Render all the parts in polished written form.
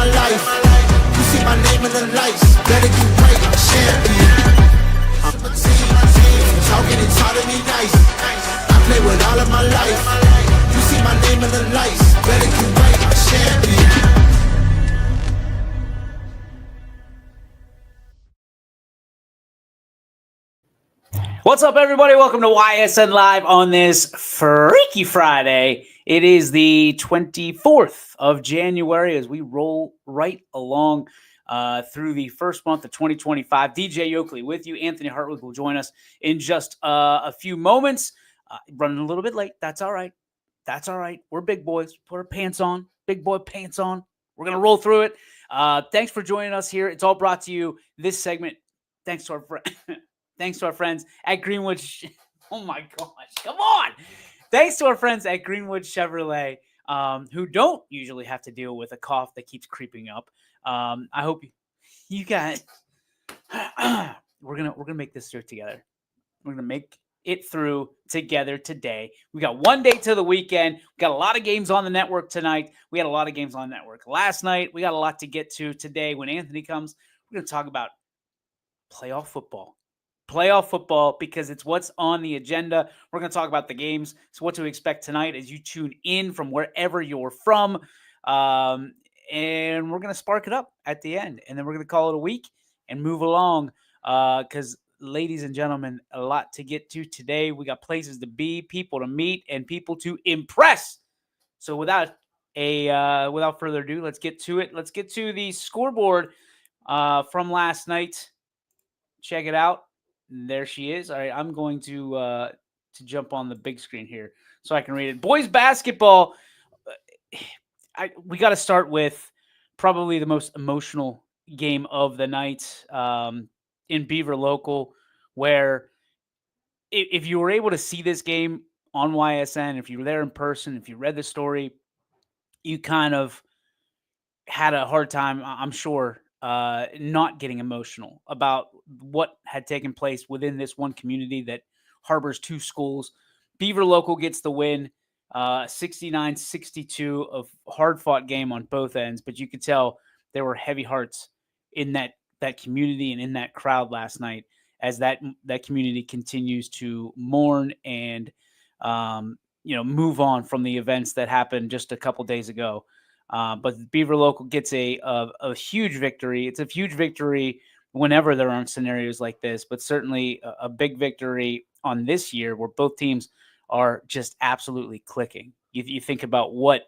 my life. You see my name in the lights, better get right, I'm champion. I'm a team, talking and taught me nice. I play with all of my life. You see my name in the lights, better get right, I'm champion. What's up, everybody? Welcome to YSN Live on this Freaky Friday. It is the 24th of January as we roll right along through the first month of 2025. DJ Yoakley with you. Anthony Hartwood will join us in just a few moments. Running a little bit late. That's all right. That's all right. We're big boys. Put our pants on. Big boy pants on. We're going to roll through it. Thanks for joining us here. It's all brought to you, this segment, thanks to our friend. Thanks to our friends at Greenwood. Oh my gosh, come on. Thanks to our friends at Greenwood Chevrolet, who don't usually have to deal with a cough that keeps creeping up. I hope you guys, we're gonna make this through together. We're gonna make it through together today. We got one day to the weekend. We got a lot of games on the network tonight. We had a lot of games on the network last night. We got a lot to get to today. When Anthony comes, we're gonna talk about playoff football. Playoff football, because it's what's on the agenda. We're going to talk about the games. So what to expect tonight as you tune in from wherever you're from. And we're going to spark it up at the end. And then we're going to call it a week and move along. Because, ladies and gentlemen, a lot to get to today. We got places to be, people to meet, and people to impress. So without further ado, let's get to it. Let's get to the scoreboard from last night. Check it out. There she is. All right, I'm going to jump on the big screen here so I can read it. Boys basketball. We got to start with probably the most emotional game of the night in Beaver Local, where if you were able to see this game on YSN, if you were there in person, if you read the story, you kind of had a hard time, I'm sure, not getting emotional about what had taken place within this one community that harbors two schools. Beaver Local gets the win, 69-62, of hard-fought game on both ends, but you could tell there were heavy hearts in that community and in that crowd last night as that community continues to mourn and move on from the events that happened just a couple days ago. But Beaver Local gets a huge victory. It's a huge victory whenever there aren't scenarios like this, but certainly a big victory on this year where both teams are just absolutely clicking. You think about what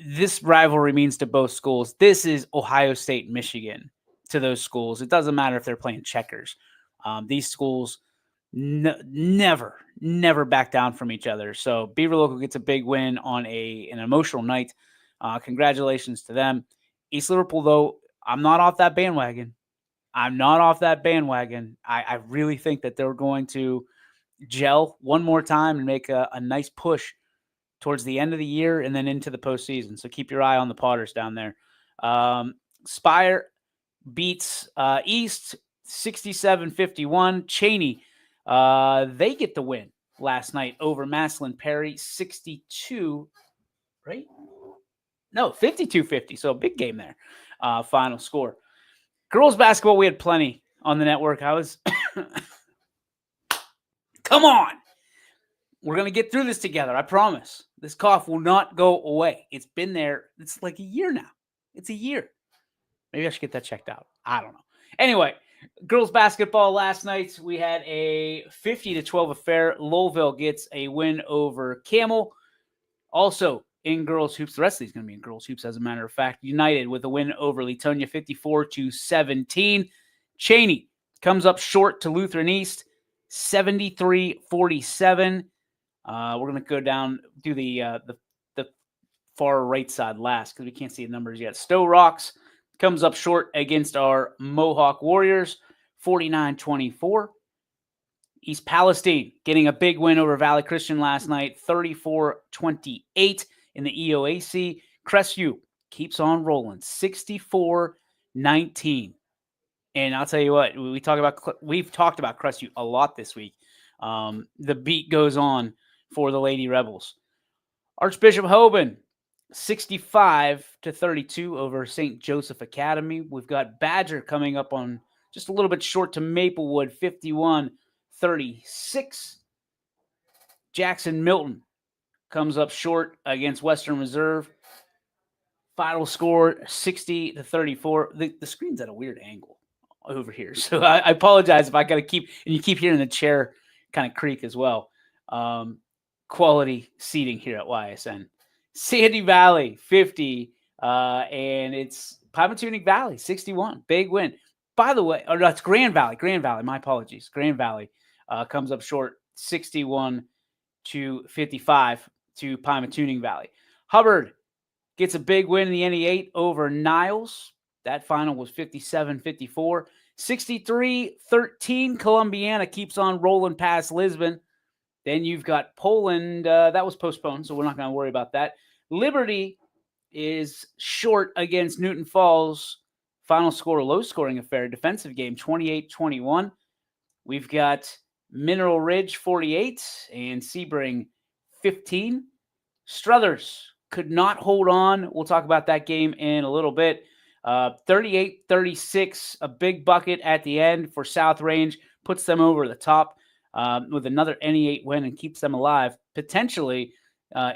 this rivalry means to both schools. This is Ohio State, Michigan to those schools. It doesn't matter if they're playing checkers. These schools never back down from each other. So Beaver Local gets a big win on an emotional night. Congratulations to them. East Liverpool, though, I'm not off that bandwagon. I really think that they're going to gel one more time and make a nice push towards the end of the year and then into the postseason. So keep your eye on the Potters down there. Spire beats East 67-51. Cheney, they get the win last night over Massillon Perry 62, right? No, 52-50. So a big game there. Final score. Girls basketball, we had plenty on the network. Come on. We're going to get through this together. I promise. This cough will not go away. It's been there. It's like a year now. It's a year. Maybe I should get that checked out. I don't know. Anyway, girls basketball last night, we had a 50-12 affair. Lowellville gets a win over Camel. Also, in girls hoops, the rest of these going to be in girls hoops, as a matter of fact. United with a win over Leetonia, 54-17. Cheney comes up short to Lutheran East, 73-47. We're going to go down, do the far right side last because we can't see the numbers yet. Stowe Rocks comes up short against our Mohawk Warriors, 49-24. East Palestine getting a big win over Valley Christian last night, 34-28 in the EOAC. Crestview keeps on rolling, 64-19. And I'll tell you what, we've talked about Crestview a lot this week. The beat goes on for the Lady Rebels. Archbishop Hoban 65-32 over St. Joseph Academy. We've got Badger coming up on just a little bit short to Maplewood, 51-36. Jackson Milton comes up short against Western Reserve. Final score 60-34. The screen's at a weird angle over here, so I apologize if I got to keep, and you keep hearing the chair kind of creak as well. Quality seating here at YSN. Sandy Valley 50, and it's Pymatuning Valley 61. Big win. By the way, or that's Grand Valley. Grand Valley. My apologies. Grand Valley comes up short 61-55 to Pymatuning Valley. Hubbard gets a big win in the NE8 over Niles. That final was 57-54. 63-13. Columbiana keeps on rolling past Lisbon. Then you've got Poland. That was postponed, so we're not going to worry about that. Liberty is short against Newton Falls. Final score, low-scoring affair. Defensive game, 28-21. We've got Mineral Ridge, 48, and Sebring, 15. Struthers could not hold on. We'll talk about that game in a little bit. 38-36, a big bucket at the end for South Range. Puts them over the top. With another NE8 win and keeps them alive, potentially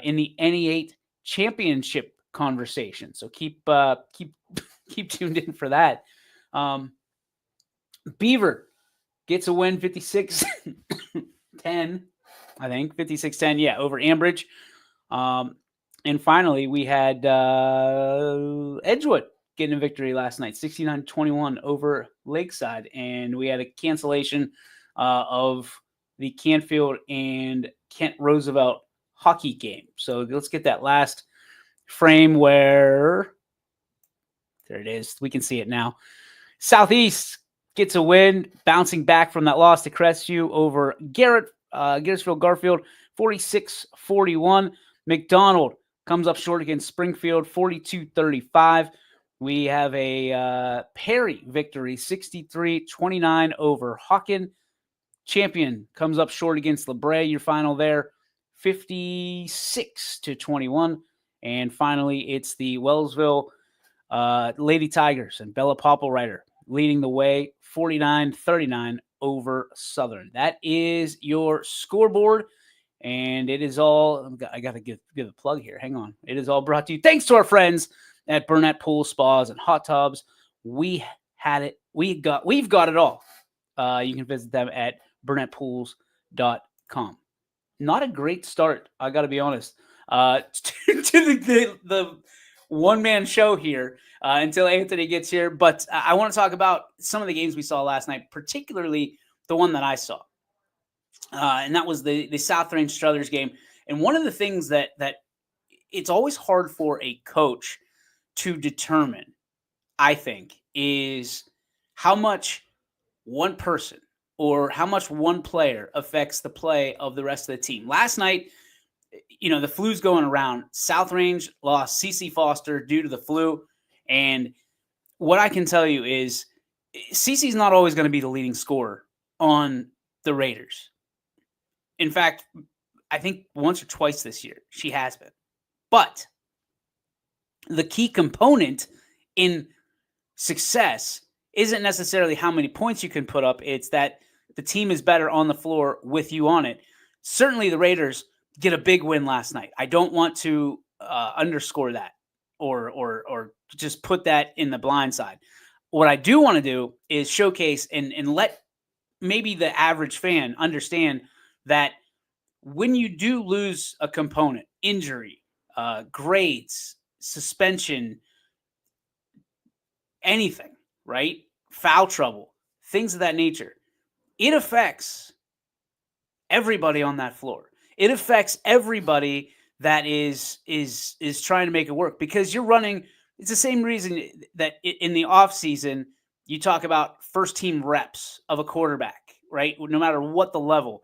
in the NE8 championship conversation. So keep tuned in for that. Beaver gets a win, 56-10, I think. 56-10, yeah, over Ambridge. And finally, we had Edgewood getting a victory last night, 69-21 over Lakeside. And we had a cancellation of the Canfield and Kent Roosevelt hockey game. So let's get that last frame where, there it is. We can see it now. Southeast gets a win, bouncing back from that loss to Crestview over Garrettsville Garfield, 46-41. McDonald comes up short against Springfield, 42-35. We have a Perry victory, 63-29 over Hawken. Champion comes up short against LeBray. Your final there, 56-21. And finally, it's the Wellsville Lady Tigers and Bella Popplewriter leading the way, 49-39 over Southern. That is your scoreboard, and it is all. I got to give a plug here. Hang on. It is all brought to you thanks to our friends at Burnett Pool Spas and Hot Tubs. We had it. We've got it all. You can visit them at BurnettPools.com. Not a great start, I got to be honest, to the one-man show here until Anthony gets here. But I want to talk about some of the games we saw last night, particularly the one that I saw. And that was the South Range Struthers game. And one of the things that it's always hard for a coach to determine, I think, is how much one person or how much one player affects the play of the rest of the team. Last night, the flu's going around. South Range lost CeCe Foster due to the flu. And what I can tell you is CeCe's not always going to be the leading scorer on the Raiders. In fact, I think once or twice this year she has been. But the key component in success isn't necessarily how many points you can put up. It's that the team is better on the floor with you on it. Certainly the Raiders get a big win last night. I don't want to underscore that or just put that in the blind side. What I do want to do is showcase and let maybe the average fan understand that when you do lose a component, injury, grades, suspension, anything, right? Foul trouble, things of that nature, it affects everybody on that floor. It affects everybody that is trying to make it work, because you're running. It's the same reason that in the off season you talk about first team reps of a quarterback, right? No matter what the level,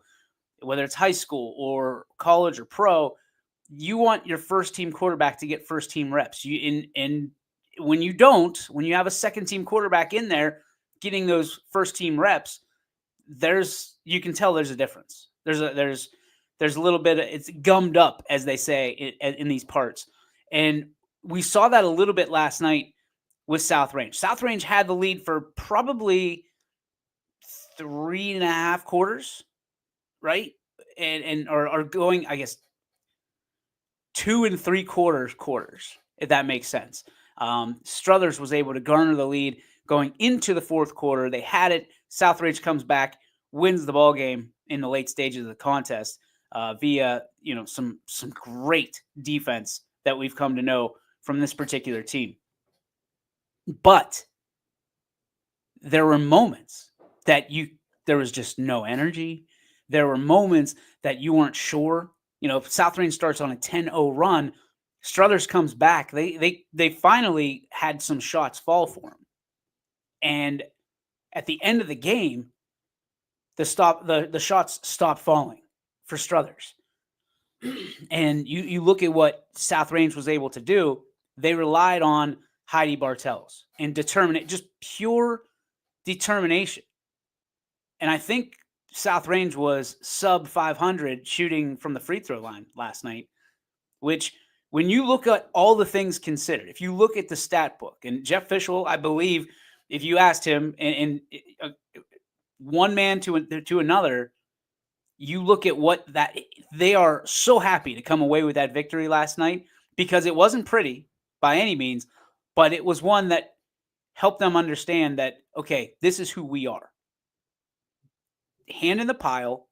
whether it's high school or college or pro, you want your first team quarterback to get first team reps. And when you don't, when you have a second team quarterback in there getting those first team reps, you can tell there's a difference. There's a little bit of, it's gummed up, as they say in these parts. And we saw that a little bit last night with South Range. South Range had the lead for probably 3.5 quarters, right? And are going, I guess, 2 3/4 quarters, if that makes sense. Struthers was able to garner the lead going into the fourth quarter. They had it. South Range comes back, wins the ball game in the late stages of the contest via some great defense that we've come to know from this particular team. But there were moments that there was just no energy. There were moments that you weren't sure. If South Range starts on a 10-0 run, Struthers comes back. They finally had some shots fall for him. And at the end of the game, the shots stopped falling for Struthers. And you look at what South Range was able to do. They relied on Heidi Bartels and just pure determination. And I think South Range was sub 500 shooting from the free throw line last night, which when you look at all the things considered, if you look at the stat book, and Jeff Fischel, I believe, if you asked him and one man to another, you look at what they are so happy to come away with that victory last night, because it wasn't pretty by any means, but it was one that helped them understand that, okay, this is who we are. Hand in the pile,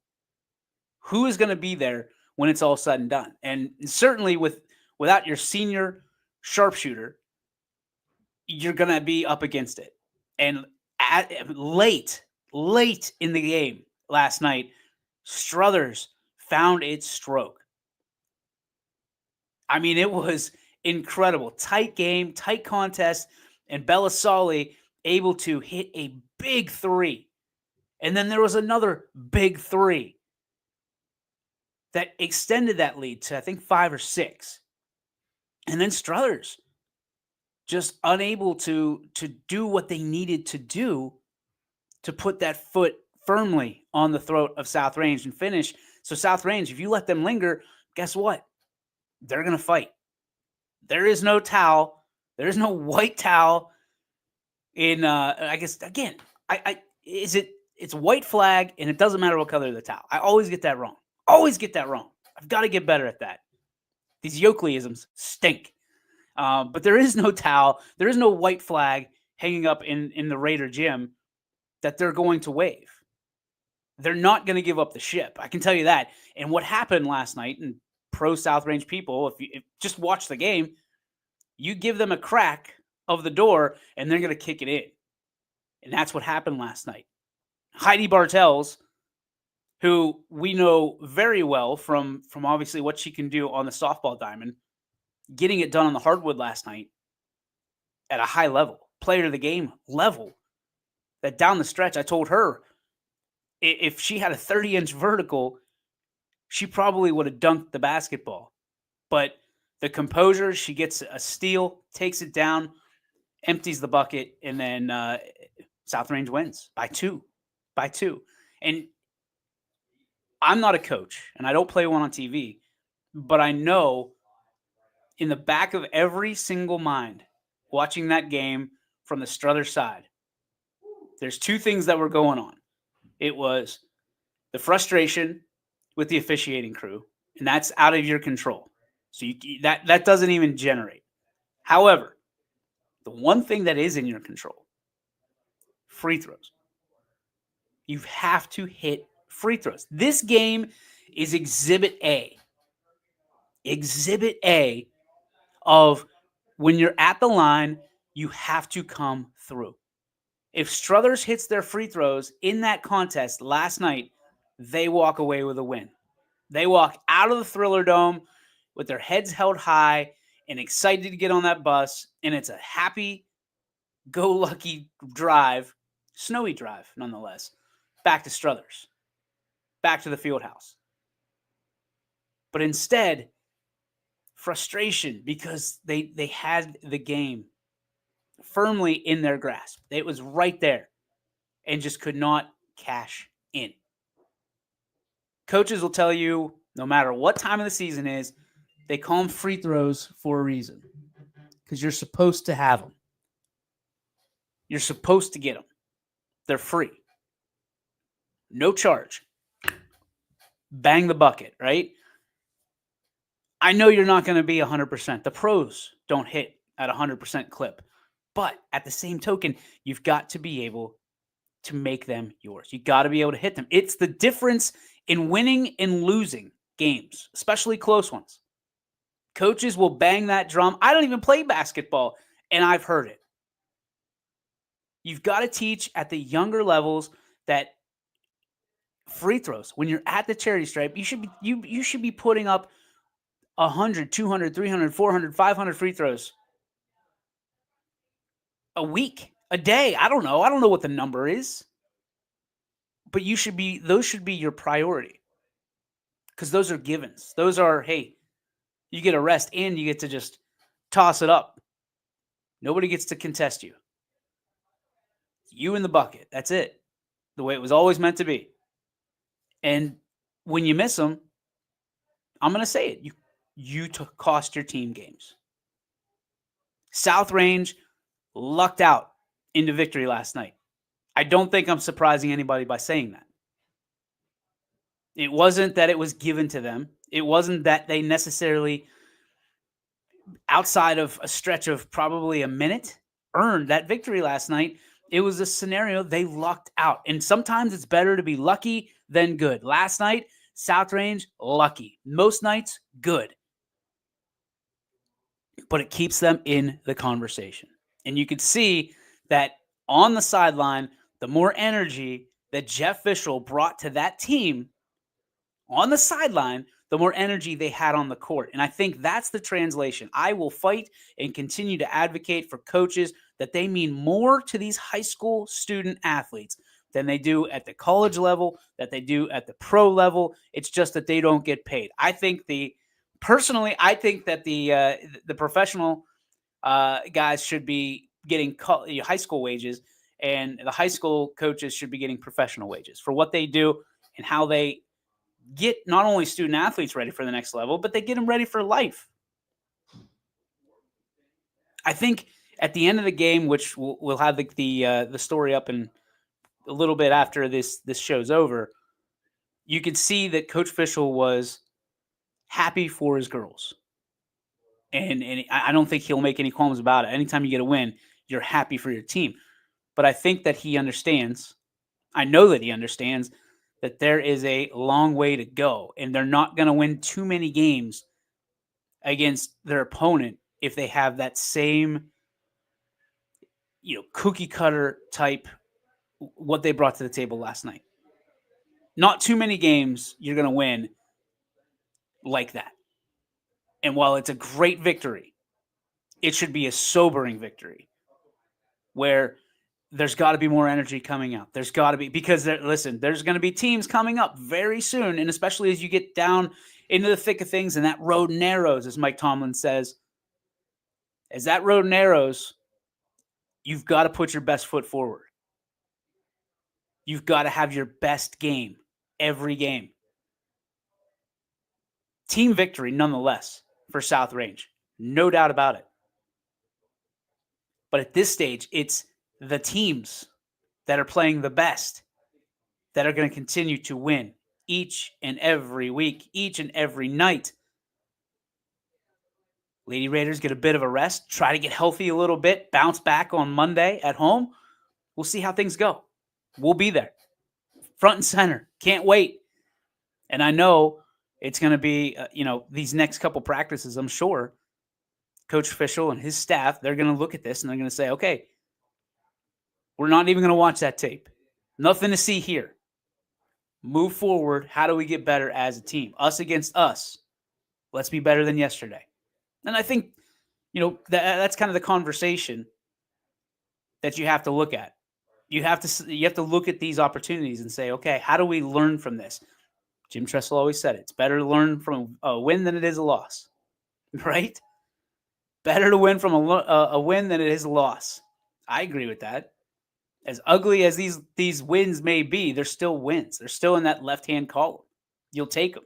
who is going to be there when it's all said and done? And certainly without your senior sharpshooter, you're going to be up against it. And late in the game last night, Struthers found its stroke. I mean, it was incredible. Tight game, tight contest, and Belisali able to hit a big three. And then there was another big three that extended that lead to, I think, 5 or 6. And then Struthers just unable to do what they needed to do to put that foot firmly on the throat of South Range and finish. So South Range, if you let them linger, guess what? They're going to fight. There is no towel. There is no white towel in, I guess, again, it's white flag, and it doesn't matter what color the towel. I always get that wrong. I've got to get better at that. These Yoakleyisms stink. But there is no towel. There is no white flag hanging up in the Raider gym that they're going to wave. They're not going to give up the ship. I can tell you that. And what happened last night, and pro South Range people, if you just watch the game, you give them a crack of the door, and they're going to kick it in. And that's what happened last night. Heidi Bartels, who we know very well from obviously what she can do on the softball diamond, getting it done on the hardwood last night at a high level, player of the game level, that down the stretch, I told her if she had a 30-inch vertical, she probably would have dunked the basketball. But the composure, she gets a steal, takes it down, empties the bucket, and then South Range wins by two. And I'm not a coach, and I don't play one on TV, but I know in the back of every single mind watching that game from the Struthers side, there's two things that were going on. It was the frustration with the officiating crew, and that's out of your control. So that doesn't even generate. However, the one thing that is in your control, free throws. You have to hit free throws. This game is Exhibit A. Exhibit A of when you're at the line, you have to come through. If Struthers hits their free throws in that contest last night, they walk away with a win. They walk out of the Thriller Dome with their heads held high and excited to get on that bus, and it's a happy-go-lucky drive, snowy drive nonetheless, back to Struthers, back to the field house. But instead, frustration because they had the game firmly in their grasp. It was right there and just could not cash in. Coaches will tell you, no matter what time of the season is, They call them free throws for a reason, because you're supposed to have them. You're supposed to get them. They're free. No charge. Bang the bucket, right? I know you're not going to be 100%. The pros don't hit at 100% clip. But at the same token, you've got to be able to make them yours. You got to be able to hit them. It's the difference in winning and losing games, especially close ones. Coaches will bang that drum. I don't even play basketball, and I've heard it. You've got to teach at the younger levels that free throws, when you're at the charity stripe, you should be putting up 100, 200, 300, 400, 500 free throws a week, a day. I don't know. I don't know what the number is. But those should be your priority. Because those are givens. Those are, hey, you get a rest and you get to just toss it up. Nobody gets to contest you. You in the bucket. That's it. The way it was always meant to be. And when you miss them, I'm going to say it. You cost your team games. South Range lucked out into victory last night. I don't think I'm surprising anybody by saying that. It wasn't that it was given to them. It wasn't that they necessarily, outside of a stretch of probably a minute, earned that victory last night. It was a scenario they lucked out. And sometimes it's better to be lucky than good. Last night, South Range, lucky. Most nights, good. But it keeps them in the conversation. And you could see that on the sideline, the more energy that Jeff Fischel brought to that team on the sideline, the more energy they had on the court. And I think that's the translation. I will fight and continue to advocate for coaches that they mean more to these high school student athletes than they do at the college level, that they do at the pro level. It's just that they don't get paid. I think that the professional guys should be getting high school wages, and the high school coaches should be getting professional wages for what they do and how they get not only student athletes ready for the next level, but they get them ready for life. I think at the end of the game, which we'll have the story up in a little bit after this show's over, you could see that Coach Fischel was happy for his girls. And I don't think he'll make any qualms about it. Anytime you get a win, you're happy for your team. But I think that he understands, I know that he understands, that there is a long way to go. And they're not going to win too many games against their opponent if they have that same, cookie cutter type, what they brought to the table last night. Not too many games you're going to win like that. And while it's a great victory, it should be a sobering victory where there's got to be more energy coming out. There's got to be, because there's going to be teams coming up very soon, and especially as you get down into the thick of things and that road narrows, as Mike Tomlin says. As that road narrows, you've got to put your best foot forward. You've got to have your best game every game. Team victory, nonetheless, for South Range. No doubt about it. But at this stage, it's the teams that are playing the best that are going to continue to win each and every week, each and every night. Lady Raiders get a bit of a rest, try to get healthy a little bit, bounce back on Monday at home. We'll see how things go. We'll be there. Front and center. Can't wait. And I know it's going to be, these next couple practices, I'm sure, Coach Fischel and his staff, they're going to look at this and they're going to say, okay, we're not even going to watch that tape. Nothing to see here. Move forward. How do we get better as a team? Us against us. Let's be better than yesterday. And I think, that's kind of the conversation that you have to look at. You have to look at these opportunities and say, okay, how do we learn from this? Jim Tressel always said it's better to learn from a win than it is a loss, right? Better to win from a win than it is a loss. I agree with that. As ugly as these wins may be, they're still wins. They're still in that left-hand column. You'll take them.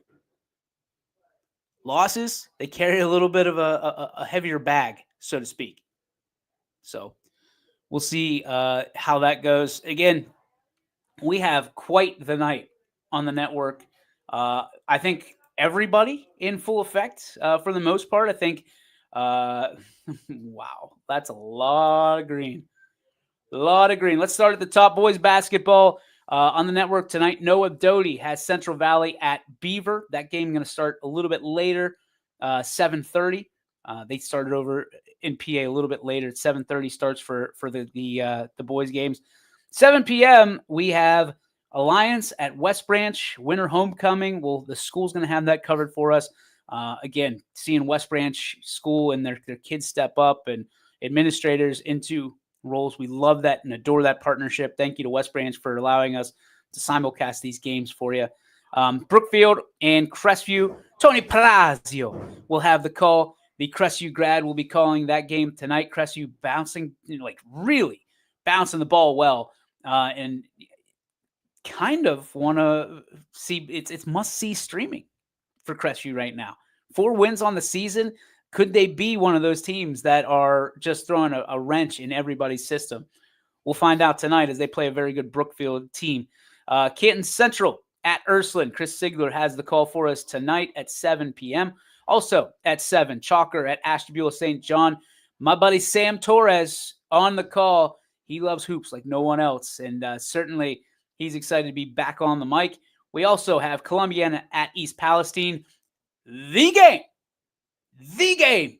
losses, they carry a little bit of a heavier bag, so to speak. So we'll see how that goes. Again, we have quite the night on the network. I think everybody in full effect for the most part. I think, wow, that's a lot of green. A lot of green. Let's start at the top. Boys basketball on the network tonight. Noah Doty has Central Valley at Beaver. That game going to start a little bit later, 7:30. They started over in PA a little bit later. 7:30 starts for the boys games. 7 p.m. we have Alliance at West Branch. Winter homecoming. Well, the school's going to have that covered for us. Again, seeing West Branch school and their kids step up and administrators into roles. We love that and adore that partnership. Thank you to West Branch for allowing us to simulcast these games for you. Brookfield and Crestview. Tony Palazzo will have the call. The Crestview grad will be calling that game tonight. Crestview bouncing, really bouncing the ball well, and kind of want to see it's must-see streaming for Crestview right now. 4 wins on the season. Could they be one of those teams that are just throwing a wrench in everybody's system? We'll find out tonight as they play a very good Brookfield team. Canton Central at Ursuline. Chris Sigler has the call for us tonight at 7 p.m. Also at 7, Chalker at Ashtabula St. John. My buddy Sam Torres on the call. He loves hoops like no one else, and certainly he's excited to be back on the mic. We also have Columbiana at East Palestine. The game,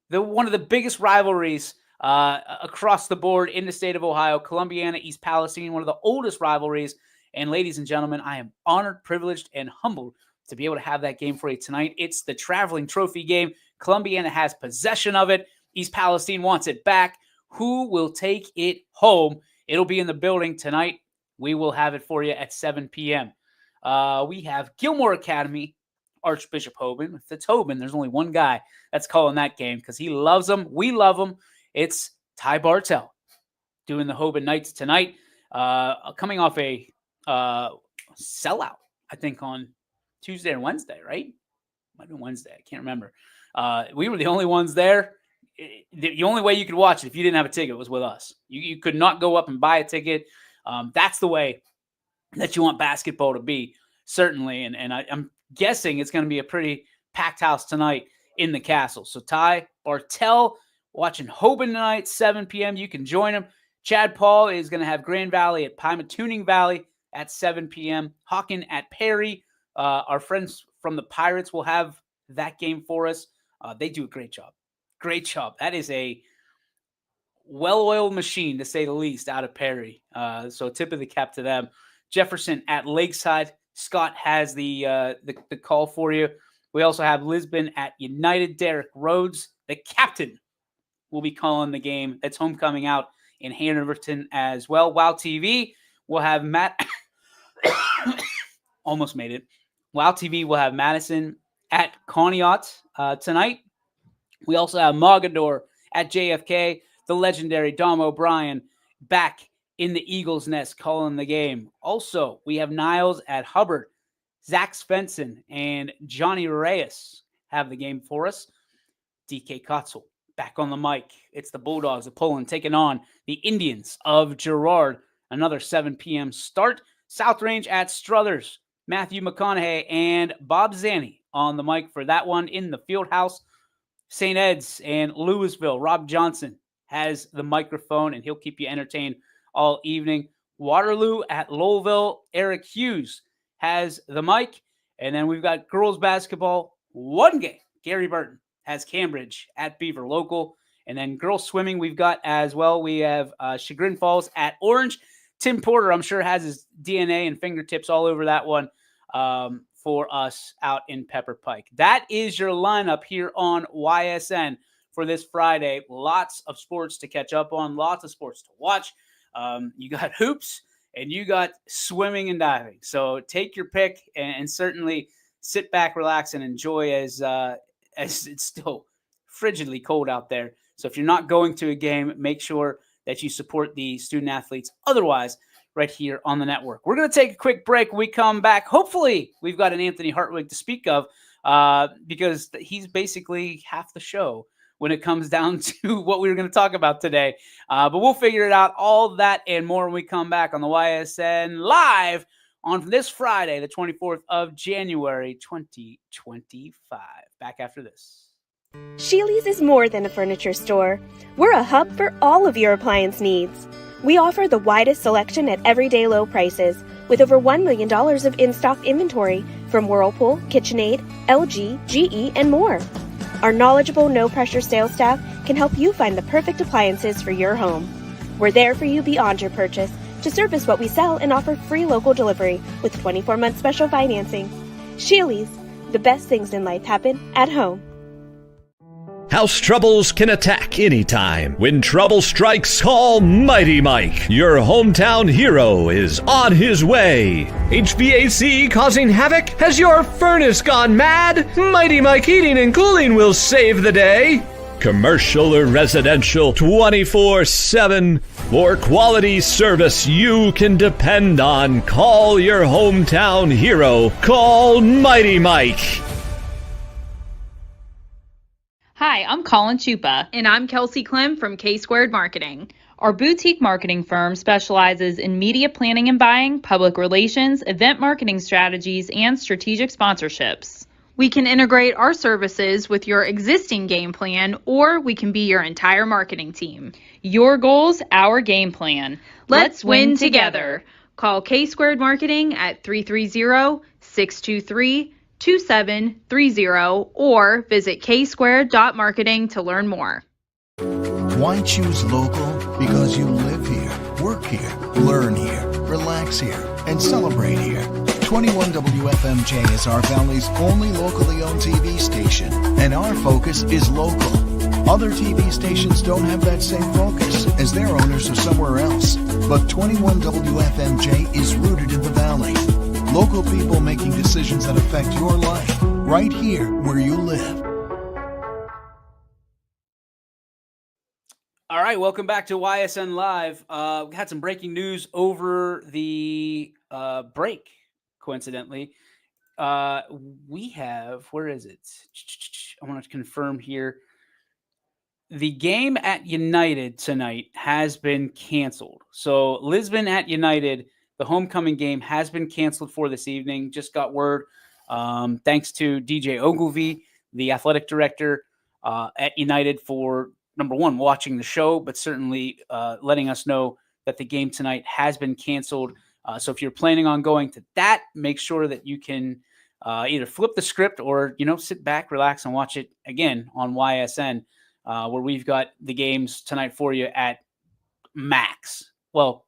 one of the biggest rivalries across the board in the state of Ohio. Columbiana, East Palestine, one of the oldest rivalries. And ladies and gentlemen, I am honored, privileged, and humbled to be able to have that game for you tonight. It's the traveling trophy game. Columbiana has possession of it. East Palestine wants it back. Who will take it home? It'll be in the building tonight. We will have it for you at 7 p.m. We have Gilmore Academy, Archbishop Hoban. If it's Hoban, there's only one guy that's calling that game because he loves them. We love them. It's Ty Bartell doing the Hoban Knights tonight. Coming off a sellout, I think, on Tuesday or Wednesday, right? Might have been Wednesday. I can't remember. We were the only ones there. The only way you could watch it if you didn't have a ticket was with us. You could not go up and buy a ticket. That's the way that you want basketball to be, certainly. And I'm guessing it's going to be a pretty packed house tonight in the castle. So Ty Bartell watching Hoban tonight, 7 p.m. You can join him. Chad Paul is going to have Grand Valley at Pymatooning Valley at 7 p.m. Hawken at Perry. Our friends from the Pirates will have that game for us. They do a great job. Great job. That is a well-oiled machine, to say the least, out of Perry. So tip of the cap to them. Jefferson at Lakeside. Scott has the call for you. We also have Lisbon at United. Derek Rhodes, the captain, will be calling the game. That's homecoming out in Hanoverton as well. WOW TV will have Matt. Almost made it. WOW TV will have Madison at Conneaut tonight. We also have Mogador at JFK. The legendary Dom O'Brien back in the Eagles' Nest calling the game. Also, we have Niles at Hubbard. Zach Svensson and Johnny Reyes have the game for us. DK Kotzel back on the mic. It's the Bulldogs of Poland taking on the Indians of Girard. Another 7 p.m. start. South Range at Struthers. Matthew McConaughey and Bob Zanny on the mic for that one in the field house. St. Ed's and Louisville. Rob Johnson has the microphone, and he'll keep you entertained all evening. Waterloo at Lowellville. Eric Hughes has the mic. And then we've got girls basketball. One game. Gary Burton has Cambridge at Beaver Local. And then girls swimming we've got as well. We have Chagrin Falls at Orange. Tim Porter, I'm sure, has his DNA and fingertips all over that one for us out in Pepper Pike. That is your lineup here on YSN for this Friday. Lots of sports to catch up on, lots of sports to watch. You got hoops and you got swimming and diving. So take your pick and certainly sit back, relax, and enjoy as it's still frigidly cold out there. So if you're not going to a game, make sure that you support the student athletes otherwise right here on the network. We're going to take a quick break. When we come back, hopefully we've got an Anthony Hartwig to speak of because he's basically half the show when it comes down to what we were going to talk about today. But we'll figure it out, all that and more when we come back on the YSN Live on this Friday, the 24th of January, 2025. Back after this. Sheely's is more than a furniture store. We're a hub for all of your appliance needs. We offer the widest selection at everyday low prices, with over $1 million of in-stock inventory from Whirlpool, KitchenAid, LG, GE, and more. Our knowledgeable, no-pressure sales staff can help you find the perfect appliances for your home. We're there for you beyond your purchase to service what we sell and offer free local delivery with 24-month special financing. Sheely's, the best things in life happen at home. House troubles can attack anytime. When trouble strikes, call Mighty Mike. Your hometown hero is on his way. HVAC causing havoc? Has your furnace gone mad? Mighty Mike Heating and Cooling will save the day. Commercial or residential, 24/7. For quality service you can depend on, call your hometown hero. Call Mighty Mike. Hi, I'm Colin Chupa. And I'm Kelsey Clem from K-Squared Marketing. Our boutique marketing firm specializes in media planning and buying, public relations, event marketing strategies, and strategic sponsorships. We can integrate our services with your existing game plan, or we can be your entire marketing team. Your goals, our game plan. Let's win together. Call K-Squared Marketing at 330-623-2730 or visit ksquared.marketing to learn more. Why choose local? Because you live here, work here, learn here, relax here, and celebrate here. 21 WFMJ is our Valley's only locally owned TV station, and our focus is local. Other TV stations don't have that same focus, as their owners are somewhere else. But 21 WFMJ is rooted in the Valley. Local people making decisions that affect your life, right here where you live. All right, welcome back to YSN Live. We had some breaking news over the break, coincidentally. We have, where is it? I want to confirm here. The game at United tonight has been canceled. So Lisbon at United, the homecoming game has been canceled for this evening. Just got word, thanks to DJ Ogilvy, the athletic director at United, for number one, watching the show, but certainly letting us know that the game tonight has been canceled. So if you're planning on going to that, make sure that you can either flip the script or, sit back, relax, and watch it again on YSN, where we've got the games tonight for you at max. Well,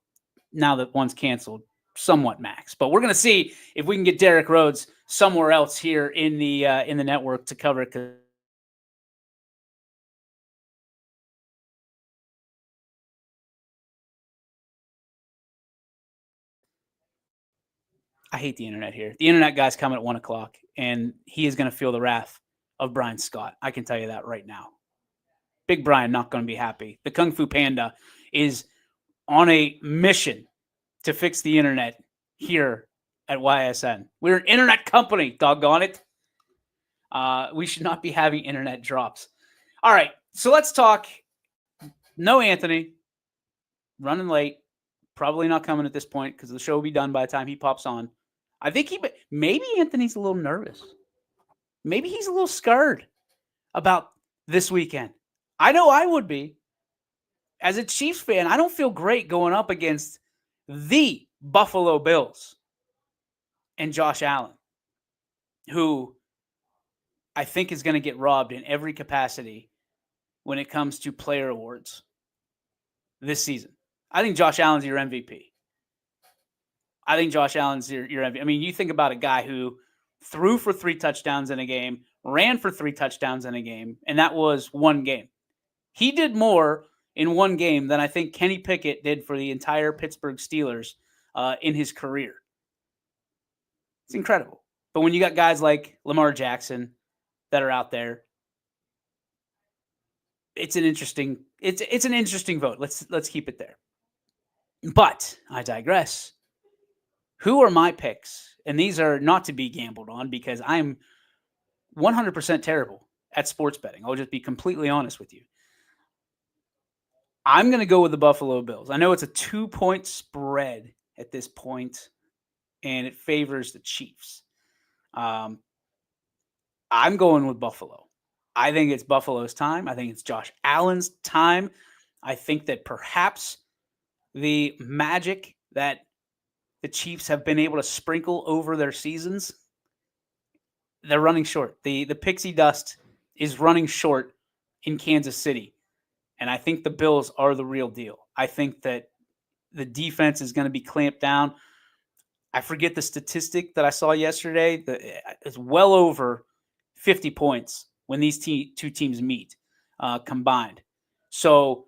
now that one's canceled, somewhat max. But we're going to see if we can get Derek Rhodes somewhere else here in the network to cover it. I hate the internet here. The internet guy's coming at 1:00, and he is going to feel the wrath of Brian Scott. I can tell you that right now. Big Brian not going to be happy. The Kung Fu Panda is on a mission to fix the internet here at YSN. We're an internet company, doggone it. We should not be having internet drops. All right, so let's talk. No Anthony, running late. Probably not coming at this point because the show will be done by the time he pops on. I think maybe Anthony's a little nervous. Maybe he's a little scared about this weekend. I know I would be. As a Chiefs fan, I don't feel great going up against the Buffalo Bills and Josh Allen, who I think is going to get robbed in every capacity when it comes to player awards this season. I think Josh Allen's your MVP. I think Josh Allen's your MVP. I mean, you think about a guy who threw for 3 touchdowns in a game, ran for 3 touchdowns in a game, and that was one game. He did more in one game than I think Kenny Pickett did for the entire Pittsburgh Steelers in his career. It's incredible. But when you got guys like Lamar Jackson that are out there, it's an interesting vote. Let's keep it there. But I digress. Who are my picks? And these are not to be gambled on because I'm 100% terrible at sports betting. I'll just be completely honest with you. I'm going to go with the Buffalo Bills. I know it's a 2-point spread at this point, and it favors the Chiefs. I'm going with Buffalo. I think it's Buffalo's time. I think it's Josh Allen's time. I think that perhaps the magic that the Chiefs have been able to sprinkle over their seasons, they're running short. The pixie dust is running short in Kansas City. And I think the Bills are the real deal. I think that the defense is going to be clamped down. I forget the statistic that I saw yesterday. It's well over 50 points when these two teams meet combined. So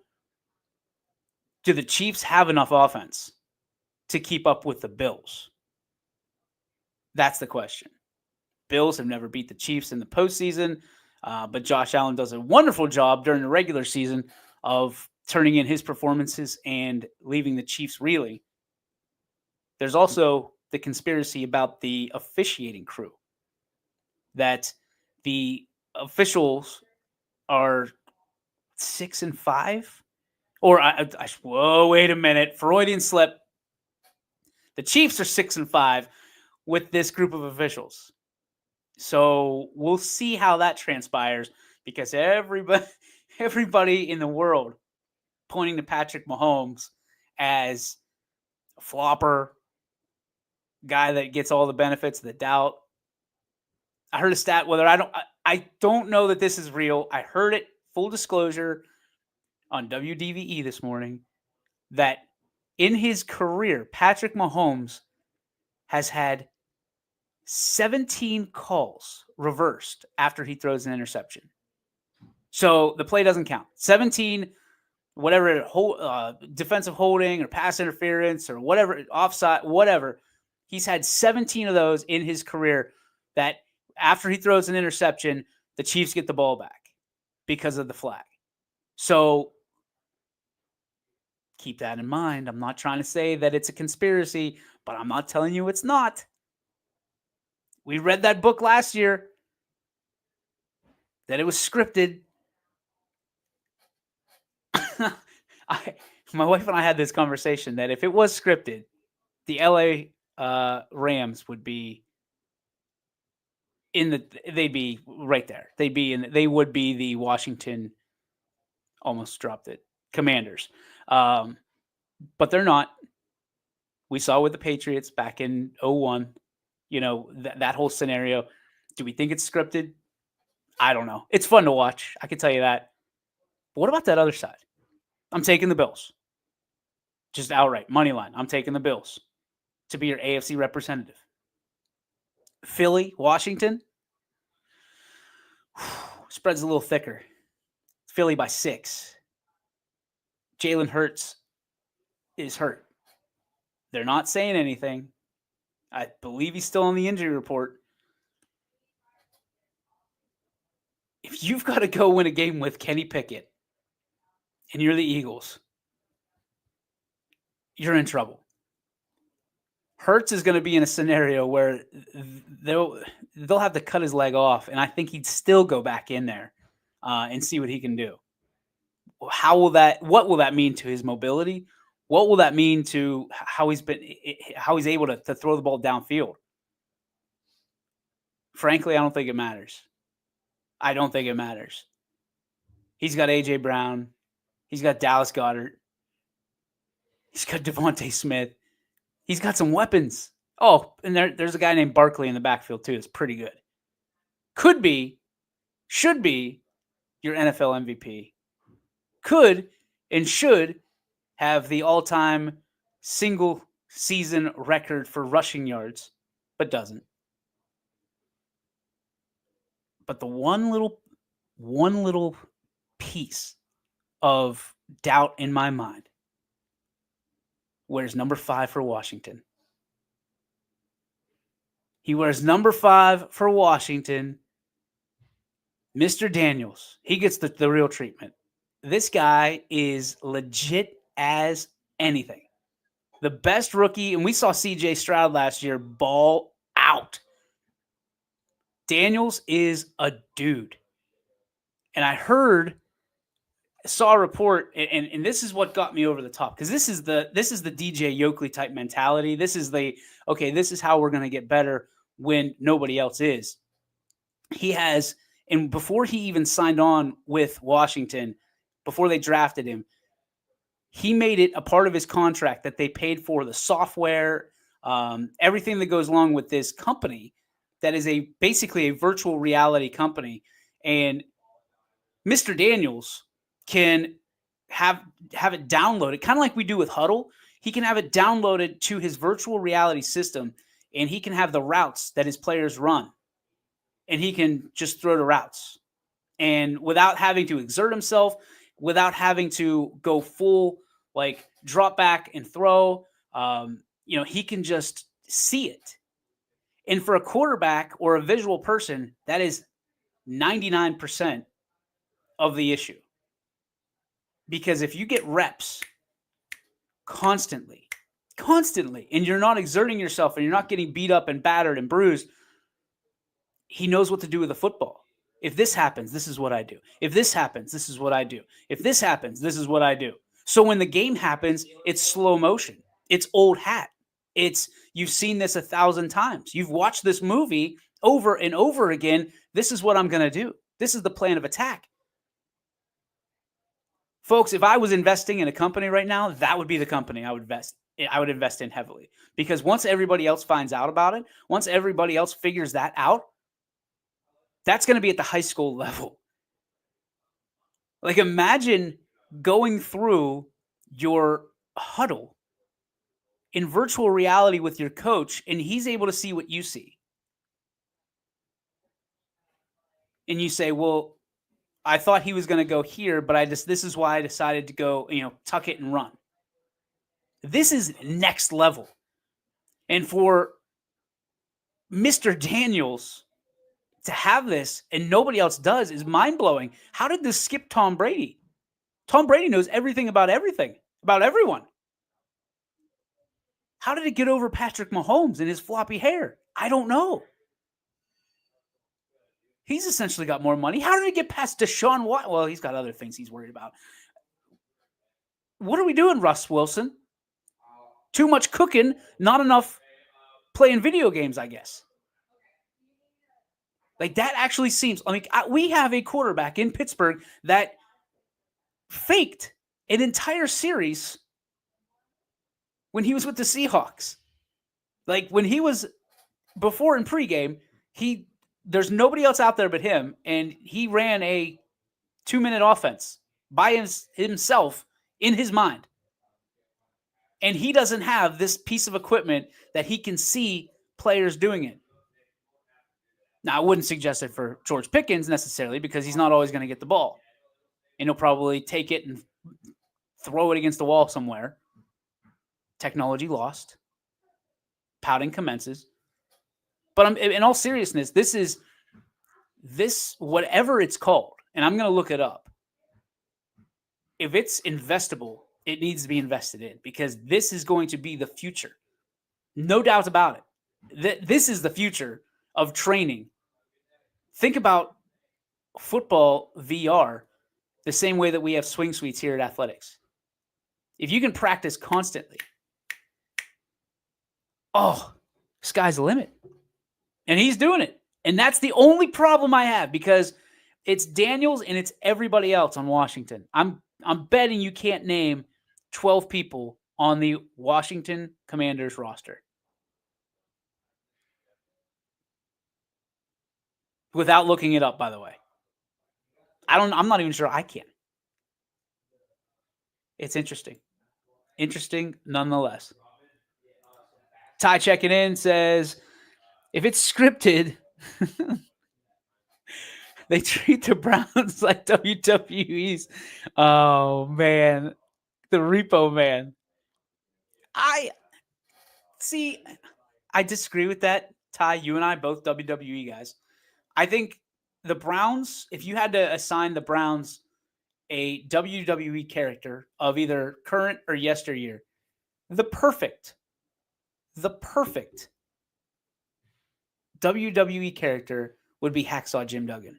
do the Chiefs have enough offense to keep up with the Bills? That's the question. Bills have never beat the Chiefs in the postseason, but Josh Allen does a wonderful job during the regular season of turning in his performances and leaving the Chiefs reeling. There's also the conspiracy about the officiating crew, that the officials are 6-5, or whoa, wait a minute, Freudian slip. The Chiefs are 6-5 with this group of officials. So we'll see how that transpires, because everybody in the world pointing to Patrick Mahomes as a flopper, guy that gets all the benefits of the doubt. I heard a stat, I don't know that this is real. I heard it, full disclosure, on WDVE this morning, that in his career, Patrick Mahomes has had 17 calls reversed after he throws an interception. So the play doesn't count. 17, whatever, defensive holding or pass interference or whatever, offside, whatever. He's had 17 of those in his career that after he throws an interception, the Chiefs get the ball back because of the flag. So keep that in mind. I'm not trying to say that it's a conspiracy, but I'm not telling you it's not. We read that book last year, that it was scripted. My wife and I had this conversation that if it was scripted, the LA Rams would be they'd be right there. They would be the Washington, almost dropped it, Commanders. But they're not. We saw with the Patriots back in 2001, that whole scenario. Do we think it's scripted? I don't know. It's fun to watch. I can tell you that. But what about that other side? I'm taking the Bills. Just outright, money line. I'm taking the Bills to be your AFC representative. Philly, Washington. Spread's a little thicker. Philly by 6. Jalen Hurts is hurt. They're not saying anything. I believe he's still on the injury report. If you've got to go win a game with Kenny Pickett and you're the Eagles, you're in trouble. Hurts is going to be in a scenario where they'll have to cut his leg off, and I think he'd still go back in there and see what he can do. What will that mean to his mobility? What will that mean to how he's able to throw the ball downfield? Frankly, I don't think it matters. I don't think it matters. He's got A.J. Brown. He's got Dallas Goedert. He's got Devontae Smith. He's got some weapons. Oh, and there's a guy named Barkley in the backfield too. It's pretty good. Could be, should be your NFL MVP. Could and should have the all-time single season record for rushing yards, but doesn't. But the one little piece of doubt in my mind, wears number 5 for Washington. He wears number 5 for Washington. Mr. Daniels, he gets the real treatment. This guy is legit as anything. The best rookie, and we saw C.J. Stroud last year ball out. Daniels is a dude. And I saw a report, and this is what got me over the top, because this is the DJ Yoakley type mentality. This is this is how we're going to get better when nobody else is. He has, and before he even signed on with Washington, before they drafted him, he made it a part of his contract that they paid for the software, everything that goes along with this company that is basically a virtual reality company. And Mr. Daniels can have it downloaded, kind of like we do with Huddle. He can have it downloaded to his virtual reality system, and he can have the routes that his players run, and he can just throw the routes, and without having to exert himself, without having to go full like drop back and throw. He can just see it. And for a quarterback or a visual person, that is 99% of the issue. Because if you get reps constantly, and you're not exerting yourself and you're not getting beat up and battered and bruised, he knows what to do with the football. If this happens, this is what I do. If this happens, this is what I do. If this happens, this is what I do. So when the game happens, it's slow motion. It's old hat. You've seen this 1,000 times. You've watched this movie over and over again. This is what I'm going to do. This is the plan of attack. Folks, if I was investing in a company right now, that would be the company I would invest in heavily. Because once everybody else finds out about it, once everybody else figures that out, that's going to be at the high school level. Like, imagine going through your huddle in virtual reality with your coach, and he's able to see what you see. And you say, well, I thought he was going to go here, but this is why I decided to go, tuck it and run. This is next level. And for Mr. Daniels to have this and nobody else does is mind-blowing. How did this skip Tom Brady? Tom Brady knows everything, about everyone. How did it get over Patrick Mahomes and his floppy hair? I don't know. He's essentially got more money. How did it get past Deshaun Watson? Well, he's got other things he's worried about. What are we doing, Russ Wilson? Too much cooking, not enough playing video games, I guess. Like, that actually seems... we have a quarterback in Pittsburgh that faked an entire series when he was with the Seahawks. Like, when he was... Before in pregame, there's nobody else out there but him, and he ran a 2-minute offense by himself in his mind. And he doesn't have this piece of equipment that he can see players doing it. Now, I wouldn't suggest it for George Pickens necessarily, because he's not always going to get the ball. And he'll probably take it and throw it against the wall somewhere. Technology lost. Pouting commences. But in all seriousness, this whatever it's called, and I'm going to look it up. If it's investable, it needs to be invested in, because this is going to be the future. No doubt about it. This is the future of training. Think about football VR the same way that we have swing suites here at Athletics. If you can practice constantly, sky's the limit. And he's doing it. And that's the only problem I have, because it's Daniels and it's everybody else on Washington. I'm betting you can't name 12 people on the Washington Commanders roster without looking it up, by the way. I'm not even sure I can. It's interesting. Interesting nonetheless. Ty checking in says, if it's scripted, they treat the Browns like WWE's. Oh, man. The Repo Man. I disagree with that. Ty, you and I, both WWE guys. I think the Browns, if you had to assign the Browns a WWE character of either current or yesteryear, the perfect WWE character would be Hacksaw Jim Duggan.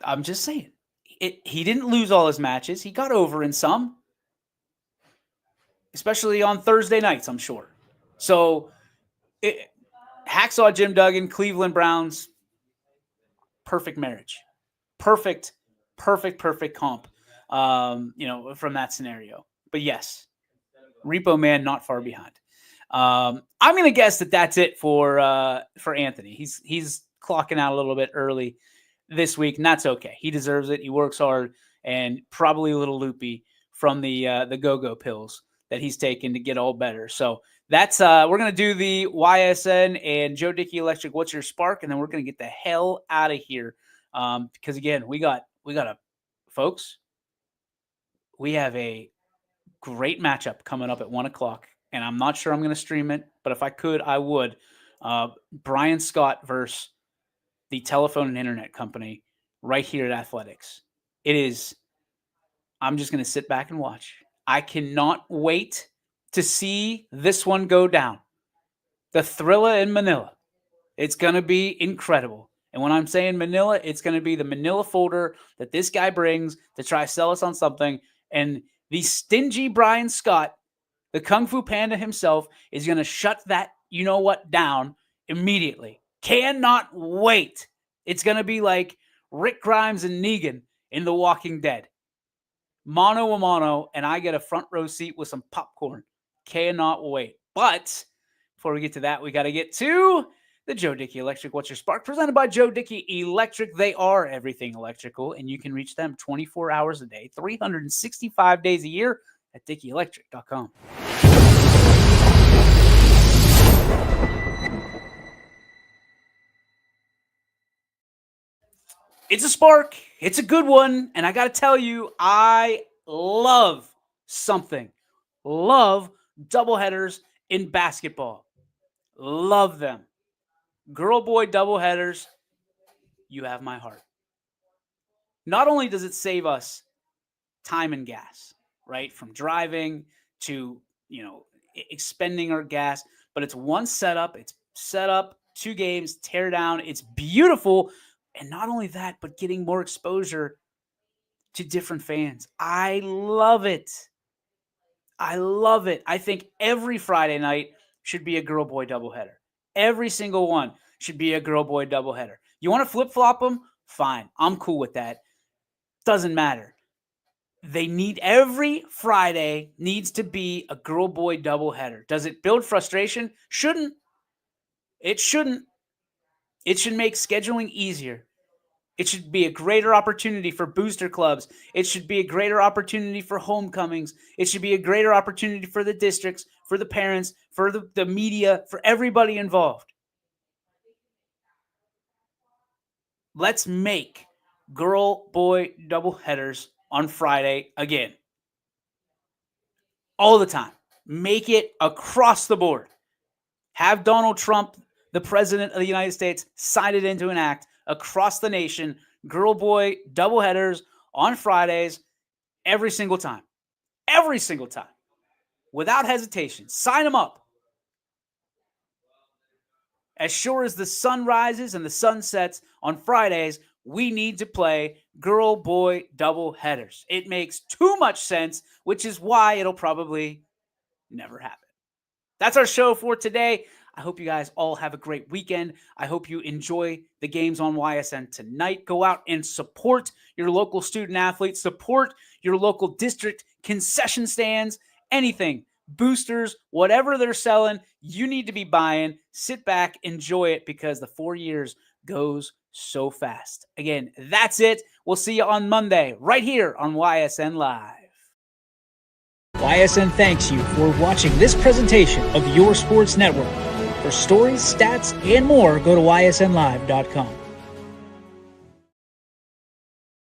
I'm just saying. He didn't lose all his matches. He got over in some, especially on Thursday nights, I'm sure. So, Hacksaw Jim Duggan, Cleveland Browns, perfect marriage. Perfect comp, from that scenario. But yes, Repo Man not far behind. I'm going to guess that that's it for Anthony. He's clocking out a little bit early this week, and that's okay. He deserves it. He works hard and probably a little loopy from the go-go pills that he's taken to get all better. So that's we're going to do the YSN and Joe Dickey Electric. What's your spark? And then we're going to get the hell out of here. Because again, we got folks, we have a great matchup coming up at 1:00, and I'm not sure I'm going to stream it, but if I could, I would. Brian Scott versus the telephone and internet company right here at Athletics. I'm just going to sit back and watch. I cannot wait to see this one go down. The Thrilla in Manila. It's going to be incredible. And when I'm saying Manila, it's going to be the Manila folder that this guy brings to try to sell us on something. And the stingy Brian Scott, the Kung Fu Panda himself, is going to shut that down immediately. Cannot wait. It's going to be like Rick Grimes and Negan in The Walking Dead. Mano a mano, and I get a front row seat with some popcorn. Cannot wait. But before we get to that, we got to get to the Joe Dickey Electric What's Your Spark? Presented by Joe Dickey Electric. They are everything electrical, and you can reach them 24 hours a day, 365 days a year at DickeyElectric.com. It's a spark. It's a good one. And I got to tell you, I love something. Love doubleheaders in basketball. Love them. Girl-boy doubleheaders, you have my heart. Not only does it save us time and gas, right? From driving to, expending our gas, but it's one setup. It's set up, 2 games, tear down. It's beautiful. And not only that, but getting more exposure to different fans. I love it. I love it. I think every Friday night should be a girl-boy doubleheader. Every single one should be a girl-boy doubleheader. You want to flip-flop them? Fine. I'm cool with that. Doesn't matter. Every Friday needs to be a girl-boy doubleheader. Does it build frustration? Shouldn't. It shouldn't. It should make scheduling easier. It should be a greater opportunity for booster clubs. It should be a greater opportunity for homecomings. It should be a greater opportunity for the districts, for the parents, for the media, for everybody involved. Let's make girl-boy doubleheaders on Friday again. All the time. Make it across the board. Have Donald Trump, the president of the United States, sign it into an act across the nation. Girl-boy doubleheaders on Fridays every single time. Every single time. Without hesitation. Sign them up. As sure as the sun rises and the sun sets on Fridays, we need to play girl-boy doubleheaders. It makes too much sense, which is why it'll probably never happen. That's our show for today. I hope you guys all have a great weekend. I hope you enjoy the games on YSN tonight. Go out and support your local student athletes. Support your local district concession stands. Anything. Boosters, whatever they're selling, you need to be buying. Sit back, enjoy it, because the 4 years goes so fast. Again, that's it. We'll see you on Monday right here on YSN Live. YSN thanks you for watching this presentation of your sports network. For stories, stats, and more, go to ysnlive.com.